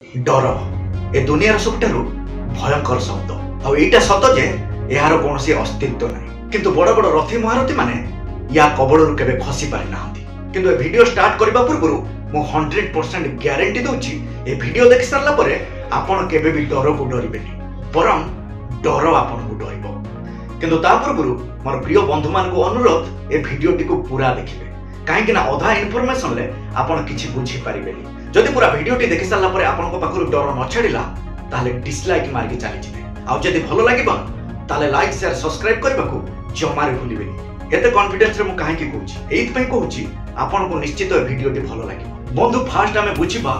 डर ए दुनियार सबुठारु भयंकर शब्द आईटा सत जे यार कौन अस्तित्व ना किंतु बड़ बड़ रथी महारथी माने या कबड़ू केबे खसी पारि नाहंती। किंतु ए वीडियो स्टार्ट करबा पूर्व मु 100% ग्यारंटी दउची ए वीडियो देख सारला परे आपण केबे भी डर को डरिबेनी परम डर आपण को डरिबो। किंतु ता पूर्व मोर प्रिय बंधु मान को अनुरोध ए वीडियो टी को पूरा देखिबे काहेकि ना अधा इन्फॉर्मेशन ले आपण किछि बुझी पारिबेनी। जदि पूरा वीडियो टी देखि सारला परे आपण को पाखरु डर न छाडिला ताले डिसलाइक मार के चली जिवे आ जदि भलो लागिबा ताले लाइक शेयर सब्सक्राइब करबा को जमारे भूलिबेनी। एते कॉन्फिडेंस रे मु काहे की कहूची एइत पई कहूची आपण को निश्चित ए वीडियो टी भलो लागिबो। बंधु फास्ट हमें बुझिबा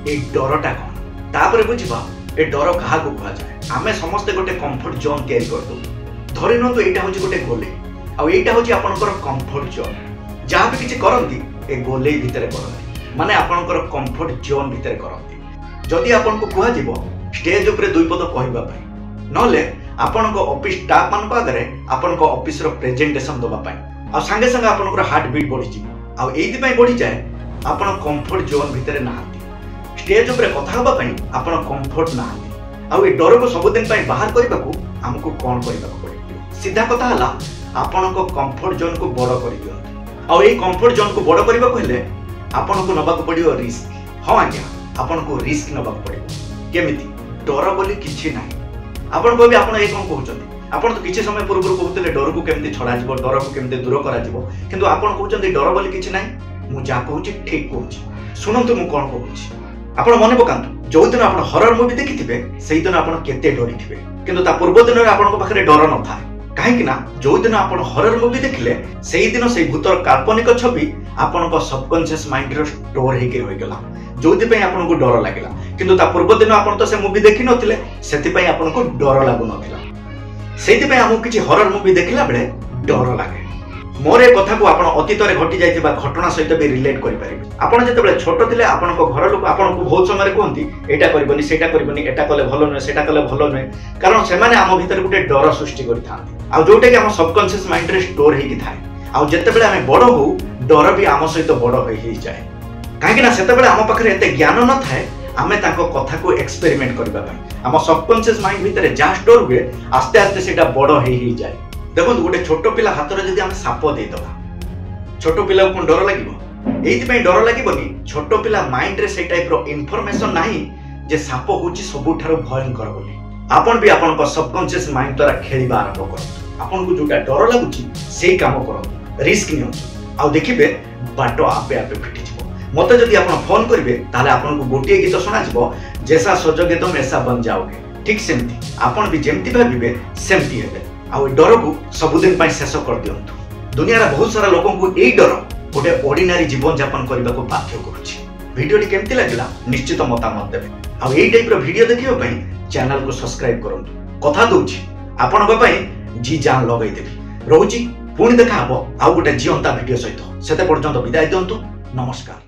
ए डरटा कोन तापरे बुझिबा ए डर काहा को कहा जाय। हमें समस्त गोटे कंफर्ट जोन कैरी कर दो धरि न तो एटा होची गोटे गोले आ एटा होची आपनकर कंफर्ट जोन जहाँ भी किसी करती ए गोले भितर करती माने आपनकर कंफर्ट जोन भितर करती। जदि आपन को कुहा जीवो स्टेज ऊपर दुई पद कहबा पई नले आपन को ऑफिस स्टाफ मान आगे आपन को ऑफिस रो प्रेजेंटेशन दबा पई आ संगे संगे आपन को हार्ट बीट बढ़ी जी आ एथि पई बढ़ी जाए आपन कंफर्ट जोन भितर नाहंती स्टेज ऊपर कथा होबा पई आपन कंफर्ट नाहंती आ ए डर को सब दिन पई बाहर करबा को हमको कोन करबा पड़े। सीधा कथा हला आपन को कंफर्ट जोन को बड़ कर दियो और ये कंफर्ट जोन को बड़ करबा को हेले आपन को नबा को पड़ियो रिस्क। हां आज्ञा आपन को रिस्क नबा को पड़ियो केमिति डर बोली किछि नाही। आपन को भी आपन ए कोन कहउचंती आपन तो किछि समय पूर्व कहउतले डर को केमिति छडा जिवो डर को केमिति दूर करा जिवो किंतु आपन कहउचंती डर बोली किछि नाही। मु जा कहउची ठीक कहउची सुनंतु मु कोन कहउची आपन मने पकांतु जो दिन आपन हॉरर मूवी देखिथिबे सेही दिन आपन केते डरिथिबे किंतु ता पूर्व दिन रे आपन को पाखरे डर न थाए कहीं जो दिन आपण हॉरर मूवी देखिले सेही दिन से भूतर काल्पनिक छवि आपण को सबकॉन्शियस माइंड रो स्टोर हेके रहि गेला जोथि पई आपण को डर लागिला किंतु ता पूर्व दिन आपण तो से मूवी देखि नथिले सेति पई आपण को डर लागु नथिला सेति पई हमहु किछि हॉरर मूवी देखिला बेले डर लागे। मोर ए कथा को आपण अतीत रे घटी जायतिबा घटना सहित भी रिलेट करि परिबे। आपण जते बेले छोट थिले आपण को घर लोक आपण को बहुत समय रे कोंती एटा करबनी सेटा करबनी एटा कले भलो न सेटा कले भलो न कारण से माने हम भीतर गुटे डर सृष्टि करि थांती आ जोटे कि हम सबकॉन्शियस माइंड रे स्टोर हेकि थाए आ जते बेले हम बड़ हो डर भी आम सहित बड़ होई जाए काहे ना सेते बेले हम पाखरे एते ज्ञान न थाए आमे ताको कथा को एक्सपेरिमेंट करबा पई हम सबकॉन्शियस माइंड भीतर जा स्टोर हुए आस्ते आस्ते सेटा बड़ हेई जाए। देखो गोटे छोट पिला हाथ रे जदि हम साप दे दबा छोट पिला को डर लागिबो एथि पई डर लागिबोनी छोट पिला माइंड रे से टाइप रो इन्फॉर्मेशन नाही जे साप होची सबुठारो भयंकर बोली। आपन भी आपन को सबकॉन्शियस माइंड द्वारा खेलिबा आरंभ करत आपन को जोटा डर लागुची सेही काम करत रिस्क नियो आ देखिबे बाटो आपे आपे फिटी जिवो। मते जदि आपन फोन करिवे ताले आपन को गोटिए गीत सुना जिवो जैसा सजोगे तुम ऐसा बन जाओगे ठीक सेमती आपन भी जेमती भाबिबे सेमती हेबे आ डर को सबुदिन पाई शेष कर दियंतु। दुनिया रे बहुत सारा लोगों को एई डर गोटे ऑर्डिनरी जीवन यापन करबा को बाध्य करूची। वीडियो टी केमती लागला निश्चित मतामत देबे आ एई टाइप रो वीडियो देखिबा पई चैनल को सब्सक्राइब करंतु। कथा दउची आपन को पई जी जान लगै देबी रहूची पुणी देखा हबो आ गोटे जीवंता वीडियो सहित सेते पर्यंत विदाय दियंतु। नमस्कार।